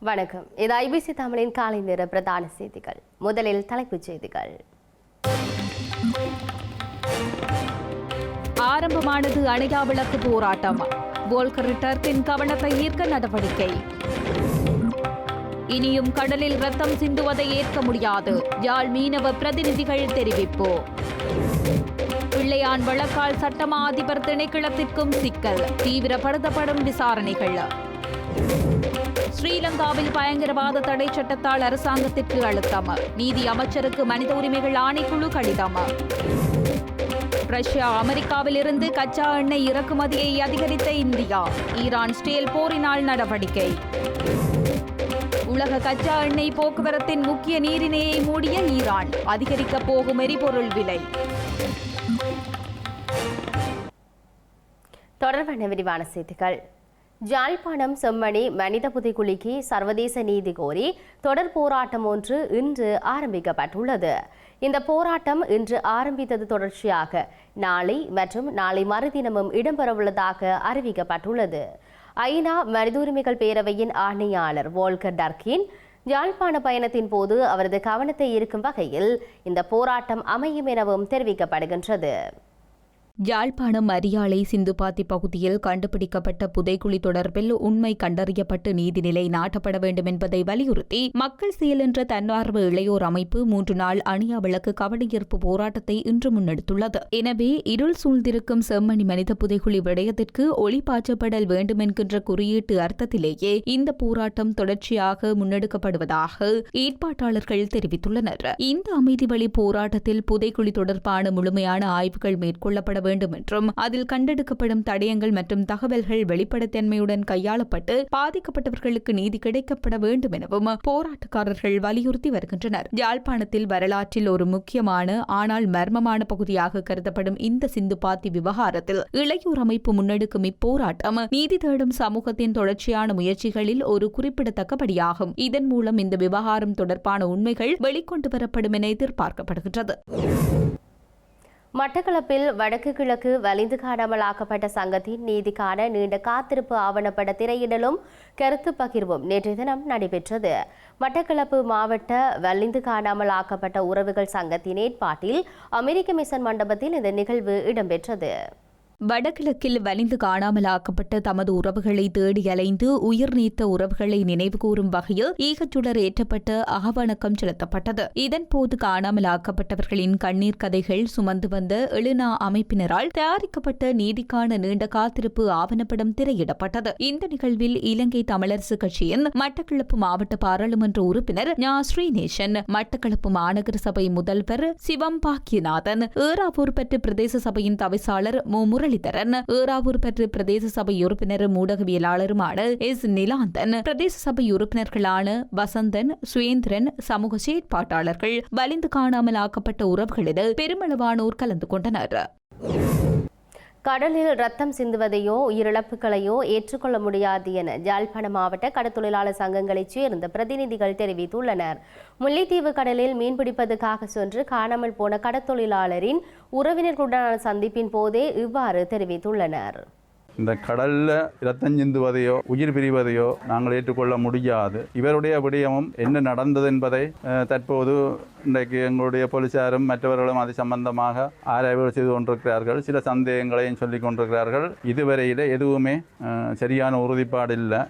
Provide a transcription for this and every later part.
வணக்கம். இது ஐபிசி தமிழின் காலை நேர பிரதான செய்திகள். முதலில் தலைப்புச் செய்திகள். ஆரம்பமானது அணையா விளக்கு போராட்டம். வோல்கர் டர்க்கின் கவனத்தை ஈர்க்க நடவடிக்கை. இனியும் கடலில் ரத்தம் சிந்துவதை ஏற்க முடியாது. யாழ் மீனவ பிரதிநிதிகள் தெரிவிப்பு. பிள்ளையான் வழக்கால் சட்டமா அதிபர் திணைக்களத்திற்கும் சிக்கல். தீவிரப்படுத்தப்படும் விசாரணைகள். ஸ்ரீலங்காவில் பயங்கரவாத தடை சட்டத்தால் அரசாங்கத்திற்கு அழுத்தம். நீதி அமைச்சருக்கு மனித உரிமைகள் ஆணைக்குழு கடிதம். ரஷ்யா அமெரிக்காவில் இருந்து கச்சா எண்ணெய் இறக்குமதியை அதிகரித்த இந்தியா. ஈரான் ஸ்டேல் போரினால் நடவடிக்கை. உலக கச்சா எண்ணெய் போக்குவரத்தின் முக்கிய நீரிணையை மூடிய ஈரான். அதிகரிக்கப் போகும் எரிபொருள் விலை. தொடர்பான விரிவான செய்திகள். யாழ்ப்பாணம் செம்மணி மனித புதைகுழிக்கு சர்வதேச நீதி கோரி தொடர் போராட்டம் ஒன்று இன்று ஆரம்பிக்கப்பட்டுள்ளது. இந்த போராட்டம் இன்று ஆரம்பித்தது தொடர்ச்சியாக நாளை மற்றும் நாளை மறுதினமும் இடம்பெறவுள்ளதாக அறிவிக்கப்பட்டுள்ளது. ஐநா மனித உரிமைகள் பேரவையின் ஆணையாளர் வோல்கர் டர்க்கின் யாழ்ப்பாண பயணத்தின் போது அவரது கவனத்தை ஈர்க்கும் வகையில் இந்த போராட்டம் அமையும் எனவும் தெரிவிக்கப்படுகின்றது. யாழ்ப்பாணம் அரியாலை சிந்துபாத்தி பகுதியில் கண்டுபிடிக்கப்பட்ட புதைக்குழி தொடர்பில் உண்மை கண்டறியப்பட்டு நீதிநிலை நாட்டப்பட வேண்டும் என்பதை வலியுறுத்தி மக்கள் செயல் என்ற தன்னார்வ இளையோர் அமைப்பு 3 நாள் அணையா விளக்கு கவனஈர்ப்பு போராட்டத்தை இன்று முன்னெடுத்துள்ளது. எனவே இருள் சூழ்ந்திருக்கும் செம்மணி மனித புதைக்குழி விடயத்திற்கு ஒளி பாய்ச்சப்படல் வேண்டும் என்கின்ற குறியீட்டு அர்த்தத்திலேயே இந்த போராட்டம் தொடர்ச்சியாக முன்னெடுக்கப்படுவதாக ஏற்பாட்டாளர்கள் தெரிவித்துள்ளனர். இந்த அமைதி வழி போராட்டத்தில் புதைக்குழி தொடர்பான முழுமையான ஆய்வுகள் மேற்கொள்ளப்பட வேண்டும் என்றும் அதில் கண்டெடுக்கப்படும் தடயங்கள் மற்றும் தகவல்கள் வெளிப்படைத்தன்மையுடன் கையாளப்பட்டு பாதிக்கப்பட்டவர்களுக்கு நீதி கிடைக்கப்பட வேண்டும் எனவும் போராட்டக்காரர்கள் வலியுறுத்தி வருகின்றனர். யாழ்ப்பாணத்தில் வரலாற்றில் ஒரு முக்கியமான ஆனால் மர்மமான பகுதியாக கருதப்படும் இந்த சிந்துபாத்தி விவகாரத்தில் இளையோர் அமைப்பு முன்னெடுக்கும் இப்போராட்டம் நீதி தேடும் சமூகத்தின் தொடர்ச்சியான முயற்சிகளில் ஒரு குறிப்பிடத்தக்கபடியாகும். இதன் மூலம் இந்த விவகாரம் தொடர்பான உண்மைகள் வெளிக்கொண்டு வரப்படும் என எதிர்பார்க்கப்படுகின்றது. மட்டக்களப்பில் வடக்கு கிழக்கு வலிந்து காணாமலாக்கப்பட்ட சங்கத்தின் நீதிக்கான நீண்ட காத்திருப்பு ஆவணப்பட திரையிடலும் கருத்து பகிர்வும் நேற்றைய தினம் நடைபெற்றது. மட்டக்களப்பு மாவட்ட வலிந்து காணாமலாக்கப்பட்ட உறவுகள் சங்கத்தின் ஏற்பாட்டில் அமெரிக்க மிஷன் மண்டபத்தில் இந்த நிகழ்வு இடம்பெற்றது. வடகிழக்கில் வலிந்து காணாமலாக்கப்பட்ட தமது உறவுகளை தேடி அலைந்து உயிர் நீத்த உறவுகளை நினைவுகூரும் வகையில் ஈகச்சுடர் ஏற்றப்பட்ட அகவணக்கம் செலுத்தப்பட்டது. இதன்போது காணாமலாக்கப்பட்டவர்களின் கண்ணீர் கதைகள் சுமந்து வந்த எழுநா அமைப்பினரால் தயாரிக்கப்பட்ட நீதிக்கான நீண்ட காத்திருப்பு ஆவணப்படம் திரையிடப்பட்டது. இந்த நிகழ்வில் இலங்கை தமிழரசு கட்சியின் மட்டக்களப்பு மாவட்ட பாராளுமன்ற உறுப்பினர் ஞா ஸ்ரீநேசன், மட்டக்களப்பு மாநகர சபை முதல்வர் சிவம் பாக்கியநாதன், ஏறாவூர் பற்று பிரதேச சபையின் தவிசாளர் முரளிதரன், ஏறாவூர் பற்று பிரதேச சபை உறுப்பினரும் ஊடகவியலாளருமான எஸ் நிலாந்தன், பிரதேச சபை உறுப்பினர்களான வசந்தன், சுயேந்திரன், சமூக செயற்பாட்டாளர்கள், வலிந்து காணாமலாக்கப்பட்ட உறவுகளில் பெருமளவானோர் கலந்து கொண்டனர். கடலில் ரத்தம் சிந்துவதையோ உயிரிழப்புகளையோ ஏற்றுக்கொள்ள முடியாது என யாழ்ப்பாண மாவட்ட கடற்தொழிலாளர் சங்கங்களைச் சேர்ந்த பிரதிநிதிகள் தெரிவித்துள்ளனர். முல்லைத்தீவு கடலில் மீன்பிடிப்பதற்காக சென்று காணாமல் போன கடற்தொழிலாளரின் உறவினர்களுடனான சந்திப்பின் போதே இவ்வாறு தெரிவித்துள்ளனர். இந்த கடலில் இரத்தம் சிந்துவதையோ உயிர் பிரிவதையோ நாங்கள் ஏற்றுக்கொள்ள முடியாது. இவருடைய விடயமும் என்ன நடந்தது என்பதை தற்போது இன்றைக்கு எங்களுடைய போலீசாரும் மற்றவர்களும் அது சம்பந்தமாக ஆராய்வு செய்து கொண்டிருக்கிறார்கள். சில சந்தேகங்களையும் சொல்லிக் கொண்டிருக்கிறார்கள். இதுவரையில் எதுவுமே சரியான உறுதிப்பாடு இல்லை.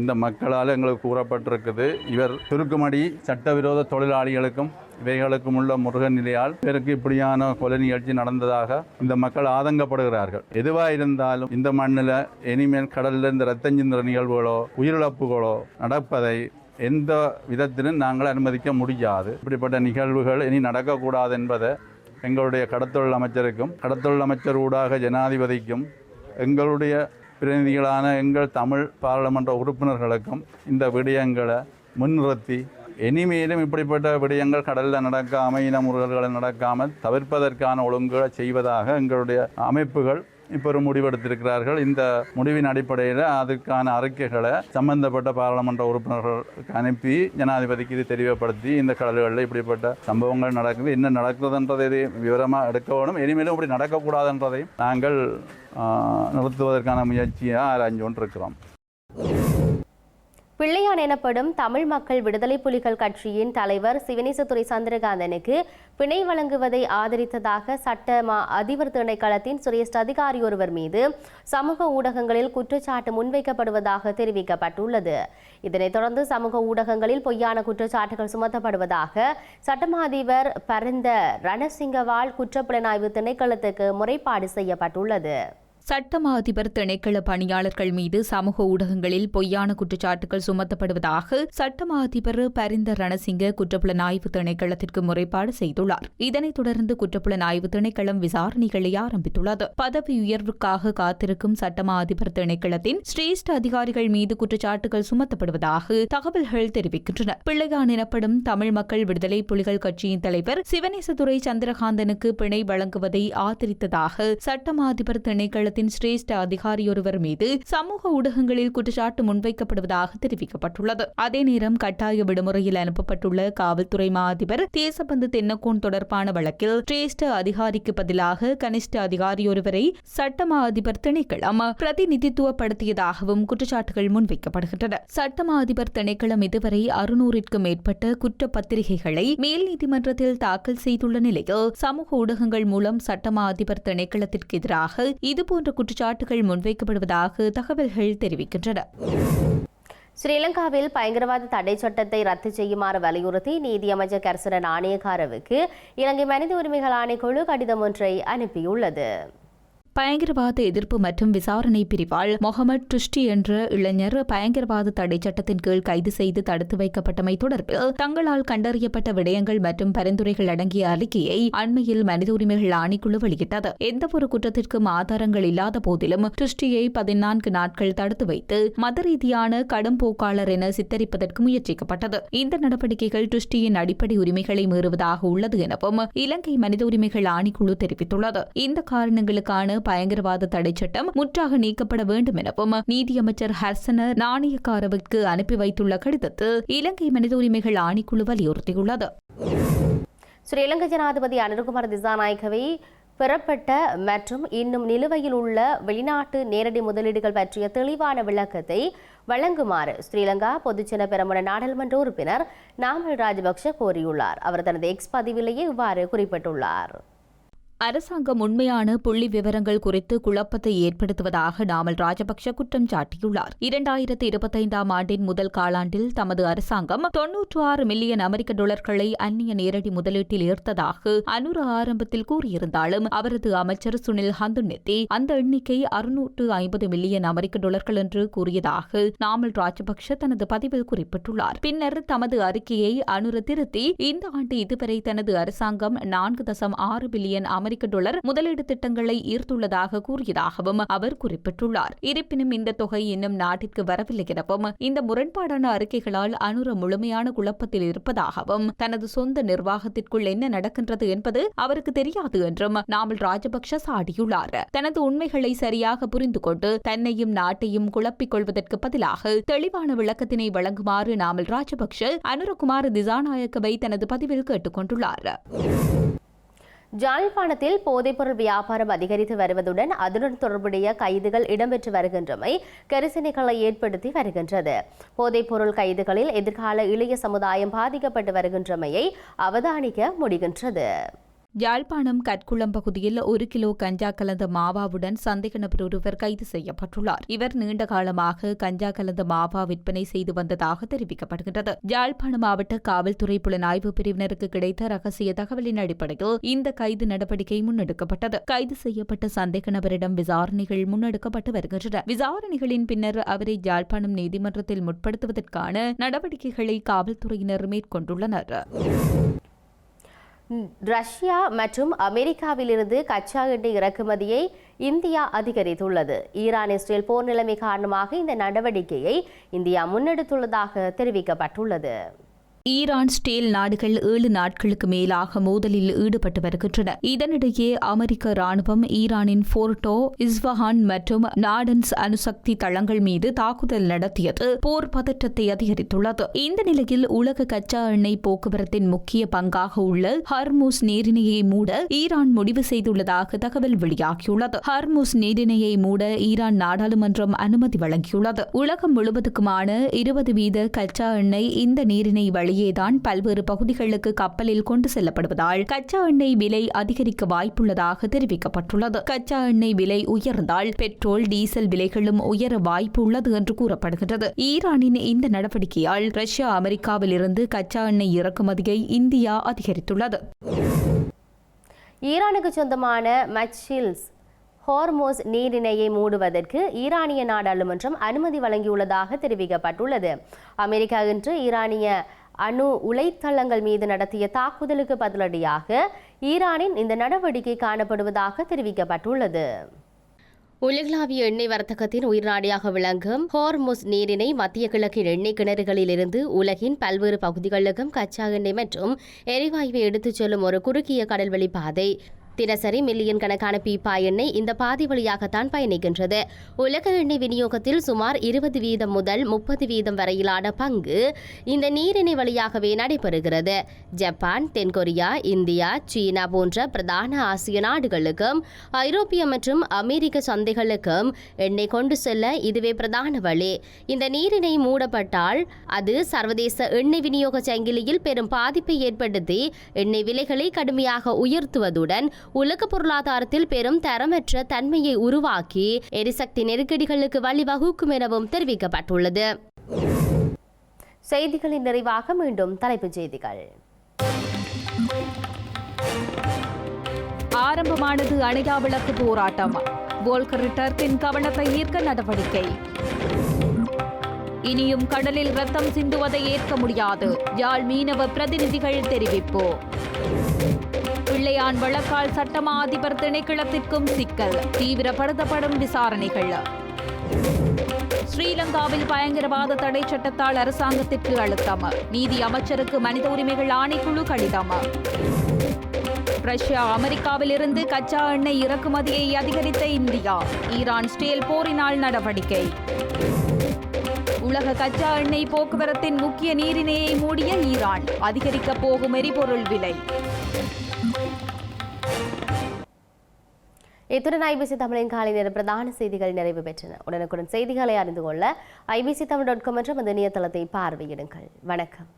இந்த மக்களால் எங்களுக்கு கூறப்பட்டிருக்குது, இவர் சுருக்குமடி சட்டவிரோத தொழிலாளிகளுக்கும் இவைகளுக்கும் உள்ள முருகன் நிலையால் இவருக்கு இப்படியான கொலை நிகழ்ச்சி நடந்ததாக இந்த மக்கள் ஆதங்கப்படுகிறார்கள். எதுவாக இருந்தாலும் இந்த மண்ணில் இனிமேல் கடலில் இந்த ரத்தஞ்சிந்திர நிகழ்வுகளோ உயிரிழப்புகளோ நடப்பதை எந்த விதத்திலும் நாங்கள் அனுமதிக்க முடியாது. இப்படிப்பட்ட நிகழ்வுகள் இனி நடக்கக்கூடாது என்பதை எங்களுடைய கடற்தொழில் அமைச்சருக்கும் கடற்தொழில் அமைச்சர் ஊடாக ஜனாதிபதிக்கும் எங்களுடைய பிரதிநிதிகளான எங்கள் தமிழ் பாராளுமன்ற உறுப்பினர்களுக்கும் இந்த விடயங்களை முன்னிறுத்தி இனிமேலும் இப்படிப்பட்ட விடயங்கள் கடலில் நடக்காமல் இன முறைகளை நடக்காமல் தவிர்ப்பதற்கான ஒழுங்குகளை செய்வதாக எங்களுடைய அமைப்புகள் இப்போ ஒரு முடிவெடுத்திருக்கிறார்கள். இந்த முடிவின் அடிப்படையில் அதுக்கான அறிக்கைகளை சம்பந்தப்பட்ட பாராளுமன்ற உறுப்பினர்களுக்கு அனுப்பி ஜனாதிபதிக்கு இது தெளிவுபடுத்தி இந்த கடல்களில் இப்படிப்பட்ட சம்பவங்கள் நடக்குது, என்ன நடக்குதுன்றதை விவரமாக எடுக்க வேணும். இனிமேலும் இப்படி நடக்கக்கூடாதுன்றதையும் நாங்கள் நிறுத்துவதற்கான முயற்சியாக ஆராய்ந்து கொண்டிருக்கிறோம். பிள்ளையான் எனப்படும் தமிழ் மக்கள் விடுதலை புலிகள் கட்சியின் தலைவர் சிவனேசதுரை சந்திரகாந்தனுக்கு பிணை வழங்குவதை ஆதரித்ததாக சட்ட அதிபர் திணைக்களத்தின் சிரேஷ்ட அதிகாரி ஒருவர் மீது சமூக ஊடகங்களில் குற்றச்சாட்டு முன்வைக்கப்படுவதாக தெரிவிக்கப்பட்டுள்ளது. இதனைத் தொடர்ந்து சமூக ஊடகங்களில் பொய்யான குற்றச்சாட்டுகள் சுமத்தப்படுவதாக சட்டமா அதிபர் பரிந்த ரணசிங்கவால் குற்றப்புலனாய்வு திணைக்களத்துக்கு முறைப்பாடு செய்யப்பட்டுள்ளது. சட்டமா அதிபர் திணைக்கள பணியாளர்கள் மீது சமூக ஊடகங்களில் பொய்யான குற்றச்சாட்டுகள் சுமத்தப்படுவதாக சட்டமா அதிபர் பரிந்த ரணசிங்க குற்றப்புலனாய்வு திணைக்களத்திற்கு முறைப்பாடு செய்துள்ளார். இதனைத் தொடர்ந்து குற்றப்புலனாய்வு திணைக்களம் விசாரணைகளை ஆரம்பித்துள்ளது. பதவி உயர்வுக்காக காத்திருக்கும் சட்டமா அதிபர் திணைக்களத்தின் சிரேஷ்ட அதிகாரிகள் மீது குற்றச்சாட்டுகள் சுமத்தப்படுவதாக தகவல்கள் தெரிவிக்கின்றன. பிள்ளையான் எனப்படும் தமிழ் மக்கள் விடுதலை புலிகள் கட்சியின் தலைவர் சிவனேசதுரை சந்திரகாந்தனுக்கு பிணை வழங்குவதை ஆதரித்ததாக சட்டமா அதிபர் திணைக்கள சிரேஷ்ட அதிகாரியொருவர் மீது சமூக ஊடகங்களில் குற்றச்சாட்டு முன்வைக்கப்படுவதாக தெரிவிக்கப்பட்டுள்ளது. அதே நேரம் கட்டாய விடுமுறையில் அனுப்பப்பட்டுள்ள காவல்துறை மா அதிபர் தேசபந்து தென்னக்கோன் தொடர்பான வழக்கில் சிரேஷ்ட அதிகாரிக்கு பதிலாக கனிஷ்ட அதிகாரியொருவரை சட்டமா அதிபர் திணைக்களம் பிரதிநிதித்துவப்படுத்தியதாகவும் குற்றச்சாட்டுகள் முன்வைக்கப்படுகின்றன. சட்டமா அதிபர் திணைக்களம் இதுவரை 600ற்கும் மேற்பட்ட குற்றப்பத்திரிகைகளை மேல் நீதிமன்றத்தில் தாக்கல் செய்துள்ள நிலையில் சமூக ஊடகங்கள் மூலம் சட்டமா அதிபர் திணைக்களத்திற்கு எதிராக இதுபோன்ற குற்றச்சாட்டுகள் முன்வைக்கப்படுவதாக தகவல்கள் தெரிவிக்கின்றன. ஸ்ரீலங்காவில் பயங்கரவாத தடை சட்டத்தை ரத்து செய்யுமாறு வலியுறுத்தி நீதியமைச்சர் கர்சன நாணயக்காரவுக்கு இலங்கை மனித உரிமைகள் ஆணைக்குழு கடிதம் ஒன்றை அனுப்பியுள்ளது. பயங்கரவாத எதிர்ப்பு மற்றும் விசாரணை பிரிவால் முகமது டுஷ்டி என்ற இளைஞர் பயங்கரவாத தடை சட்டத்தின் கீழ் கைது செய்து தடுத்து வைக்கப்பட்டமை தொடர்பில் தங்களால் கண்டறியப்பட்ட விடயங்கள் மற்றும் பரிந்துரைகள் அடங்கிய அறிக்கையை அண்மையில் மனித உரிமைகள் ஆணைக்குழு வெளியிட்டது. எந்தவொரு குற்றத்திற்கும் ஆதாரங்கள் இல்லாத போதிலும் டுஷ்டியை 14 நாட்கள் தடுத்து வைத்து மத ரீதியான கடும் போக்காளர் என சித்தரிப்பதற்கு முயற்சிக்கப்பட்டது. இந்த நடவடிக்கைகள் டுஷ்டியின் அடிப்படை உரிமைகளை மீறுவதாக உள்ளது எனவும் இலங்கை மனித உரிமைகள் ஆணைக்குழு தெரிவித்துள்ளது. இந்த காரணங்களுக்கான பயங்கரவாத தடை சட்டம் முற்றாக நீக்கப்பட வேண்டும் எனவும் நீதியமைச்சர் ஹர்சன நாணயக்காரவுக்கு அனுப்பி வைத்துள்ள கடிதத்தில் இலங்கை மனித உரிமைகள் ஆணைக்குழு வலியுறுத்தியுள்ளது. ஸ்ரீலங்கா ஜனாதிபதி அனுரகுமார திசாநாயக்கவை பெறப்பட்ட மற்றும் இன்னும் நிலுவையில் உள்ள வெளிநாட்டு நேரடி முதலீடுகள் பற்றிய தெளிவான விளக்கத்தை வழங்குமாறு ஸ்ரீலங்கா பொதுஜன பெரமுன நாடாளுமன்ற உறுப்பினர் நாமல் ராஜபக்ஷ கோரியுள்ளார். அவர் தனது எக்ஸ் பதிவிலேயே இவ்வாறு குறிப்பிட்டுள்ளார். அரசாங்கம் உண்மையான புள்ளி விவரங்கள் குறித்து குழப்பத்தை ஏற்படுத்துவதாக நாமல் ராஜபக்ஷ குற்றம் சாட்டியுள்ளார். 2025ஆம் ஆண்டின் முதல் காலாண்டில் தமது அரசாங்கம் 96 மில்லியன் அமெரிக்க டாலர்களை அந்நிய நேரடி முதலீட்டில் ஈர்த்ததாக அனுர ஆரம்பத்தில் கூறியிருந்தாலும் அவரது அமைச்சர் சுனில் ஹந்துன்னெத்தி அந்த எண்ணிக்கை 650 மில்லியன் அமெரிக்க டாலர்கள் என்று கூறியதாக நாமல் ராஜபக்ஷ தனது பதிவில் குறிப்பிட்டுள்ளார். பின்னர் தமது அறிக்கையை அனுர திருத்தி இந்த ஆண்டு இதுவரை தனது அரசாங்கம் 4.6 பில்லியன் அமெரிக்க டாலர் முதலீடு திட்டங்களை ஈர்த்துள்ளதாக கூறியதாகவும் அவர் குறிப்பிட்டுள்ளார். இருப்பினும் இந்த தொகை இன்னும் நாட்டிற்கு வரவில்லை எனவும் இந்த முரண்பாடான அறிக்கைகளால் அனுர முழுமையான குழப்பத்தில் இருப்பதாகவும் தனது சொந்த நிர்வாகத்திற்குள் என்ன நடக்கின்றது என்பது அவருக்கு தெரியாது என்றும் நாமல் ராஜபக்ஷ சாடியுள்ளார். தனது உண்மைகளை சரியாக புரிந்து கொண்டு தன்னையும் நாட்டையும் குழப்பிக் கொள்வதற்கு பதிலாக தெளிவான விளக்கத்தினை வழங்குமாறு நாமல் ராஜபக்ஷ அனுரகுமார திசாநாயக்கவை தனது பதிவில் கேட்டுக் கொண்டுள்ளார். யாழ்ப்பாணத்தில் போதைப்பொருள் வியாபாரம் அதிகரித்து வருவதுடன் அதனுடன் தொடர்புடைய கைதுகள் இடம்பெற்று வருகின்றமை கரிசனைகளை ஏற்படுத்தி வருகின்றது. போதைப்பொருள் கைதுகளில் எதிர்கால இளைய சமுதாயம் பாதிக்கப்பட்டு வருகின்றமையை அவதானிக்க முடிகின்றது. யாழ்ப்பாணம் கட்குளம் பகுதியில் 1 கிலோ கஞ்சா கலந்த மாவாவுடன் சந்தேக நபர் ஒருவர் கைது செய்யப்பட்டுள்ளார். இவர் நீண்ட காலமாக கஞ்சா கலந்த மாவா விற்பனை செய்து வந்ததாக தெரிவிக்கப்படுகிறது. யாழ்ப்பாணம் மாவட்ட காவல்துறை புலனாய்வு பிரிவினருக்கு கிடைத்த ரகசிய தகவலின் அடிப்படையில் இந்த கைது நடவடிக்கை முன்னெடுக்கப்பட்டது. கைது செய்யப்பட்ட சந்தேக நபரிடம் விசாரணைகள் முன்னெடுக்கப்பட்டு வருகின்றன. விசாரணைகளின் பின்னர் அவரை யாழ்ப்பாணம் நீதிமன்றத்தில் முற்படுத்துவதற்கான நடவடிக்கைகளை காவல்துறையினர் மேற்கொண்டுள்ளனர். ரஷ்யா மற்றும் அமெரிக்காவிலிருந்து கச்சா எண்ணெய் இறக்குமதியை இந்தியா அதிகரித்துள்ளது. ஈரான் இஸ்ரேல் போர் நிலைமை காரணமாக இந்த நடவடிக்கையை இந்தியா முன்னெடுத்துள்ளதாக தெரிவிக்கப்பட்டுள்ளது. ஈரான் ஸ்டேல் நாடுகள் 7 நாட்களுக்கு மேலாக மோதலில் ஈடுபட்டு வருகின்றன. இதனிடையே அமெரிக்க ராணுவம் ஈரானின் போர்டோ, இஸ்வஹான் மற்றும் நாடன்ஸ் அணுசக்தி தளங்கள் மீது தாக்குதல் நடத்தியது போர் பதற்றத்தை அதிகரித்துள்ளது. இந்த நிலையில் உலக கச்சா எண்ணெய் போக்குவரத்தின் முக்கிய பங்காக உள்ள ஹர்முஸ் நீரிணையை மூட ஈரான் முடிவு செய்துள்ளதாக தகவல் வெளியாகியுள்ளது. ஹர்முஸ் நீரிணையை மூட ஈரான் நாடாளுமன்றம் அனுமதி வழங்கியுள்ளது. உலகம் முழுவதுக்குமான 20% கச்சா எண்ணெய் இந்த நீரிணை வழியேதான் பல்வேறு பகுதிகளுக்கு கப்பலில் கொண்டு செல்லப்படுவதால் கச்சா எண்ணெய் விலை அதிகரிக்க வாய்ப்புள்ளதாக தெரிவிக்கப்பட்டுள்ளது. கச்சா எண்ணெய் விலை உயர்ந்தால் பெட்ரோல், டீசல் விலைகளும் உயர வாய்ப்பு உள்ளது என்று கூறப்படுகிறது. ஈரானின் இந்த நடவடிக்கையால் ரஷ்யா, அமெரிக்காவில் இருந்து கச்சா எண்ணெய் இறக்குமதியை இந்தியா அதிகரித்துள்ளது. ஈரானுக்கு சொந்தமான மச்சில்ஸ் ஹோர்மோஸ் நீரிணையை மூடுவதற்கு ஈரானிய நாடாளுமன்றம் அனுமதி வழங்கியுள்ளதாக தெரிவிக்கப்பட்டுள்ளது. அமெரிக்கா இன்று ஈரானிய அணு உலைத்தளங்கள் மீது நடத்திய தாக்குதலுக்கு பதிலடியாக ஈரானின் இந்த நடவடிக்கை காணப்படுவதாக தெரிவிக்கப்பட்டுள்ளது. உலகளாவிய எண்ணெய் வர்த்தகத்தின் உயிர்நாடியாக விளங்கும் ஹோர்முஸ் நீரிணை மத்திய கிழக்கின் எண்ணெய் கிணறுகளில் இருந்து உலகின் பல்வேறு பகுதிகளுக்கும் கச்சா எண்ணெய் மற்றும் எரிவாயுவை எடுத்துச் செல்லும் ஒரு குறுகிய கடல்வழி பாதை. தினசரி மில்லியன் கணக்கான பீப்பா எண்ணெய் இந்த பாதை வழியாகத்தான் பயணிக்கின்றது. உலக எண்ணெய் விநியோகத்தில் சுமார் 20% முதல் 30% வரையிலான பங்கு இந்த நீரிணை வழியாகவே நடைபெறுகிறது. ஜப்பான், தென்கொரியா, இந்தியா, சீனா போன்ற பிரதான ஆசிய நாடுகளுக்கும் ஐரோப்பிய மற்றும் அமெரிக்க சந்தைகளுக்கும் எண்ணெய் கொண்டு செல்ல இதுவே பிரதான வழி. இந்த நீரிணை மூடப்பட்டால் அது சர்வதேச எண்ணெய் விநியோக சங்கிலியில் பெரும் பாதிப்பை ஏற்படுத்தி எண்ணெய் விலைகளை கடுமையாக உயர்த்துவதுடன் உலக பொருளாதாரத்தில் பெரும் தரமற்ற தன்மையை உருவாக்கி எரிசக்தி நெருக்கடிகளுக்கு வழிவகுக்கும் எனவும் தெரிவிக்கப்பட்டுள்ளது. செய்திகளின் நிறைவாக மீண்டும் தலைப்புச் செய்திகள். ஆரம்பமானது அணையா விளக்கு போராட்டம். வோல்கர் டர்க்கின் கவனத்தை ஈர்க்க நடவடிக்கை. இனியும் கடலில் ரத்தம் சிந்துவதை ஏற்க முடியாது. யாழ் மீனவ பிரதிநிதிகள் தெரிவிப்பு. பிள்ளையான் வழக்கால் சட்டமா அதிபர் திணைக்களத்திற்கும் சிக்கல். தீவிரப்படுத்தப்படும் விசாரணைகள். ஸ்ரீலங்காவில் பயங்கரவாத தடை சட்டத்தால் அரசாங்கத்திற்கு அழுத்தம். நீதி அமைச்சருக்கு மனித உரிமைகள் ஆணைக்குழு கடிதம். ரஷ்யா, அமெரிக்காவில் இருந்து கச்சா எண்ணெய் இறக்குமதியை அதிகரித்த இந்தியா. ஈரான் ஸ்டேல் போரினால் நடவடிக்கை. உலக கச்சா எண்ணெய் போக்குவரத்தின் முக்கிய நீரிணையை மூடிய ஈரான். அதிகரிக்கப் போகும் எரிபொருள் விலை. இத்துடன் ஐபிசி தமிழின் காலை நேர பிரதான செய்திகள் நிறைவு பெற்றன. உடனுக்குடன் செய்திகளை அறிந்து கொள்ள ibctamil.com என்ற இணையதளத்தை பார்வையிடுங்கள். வணக்கம்.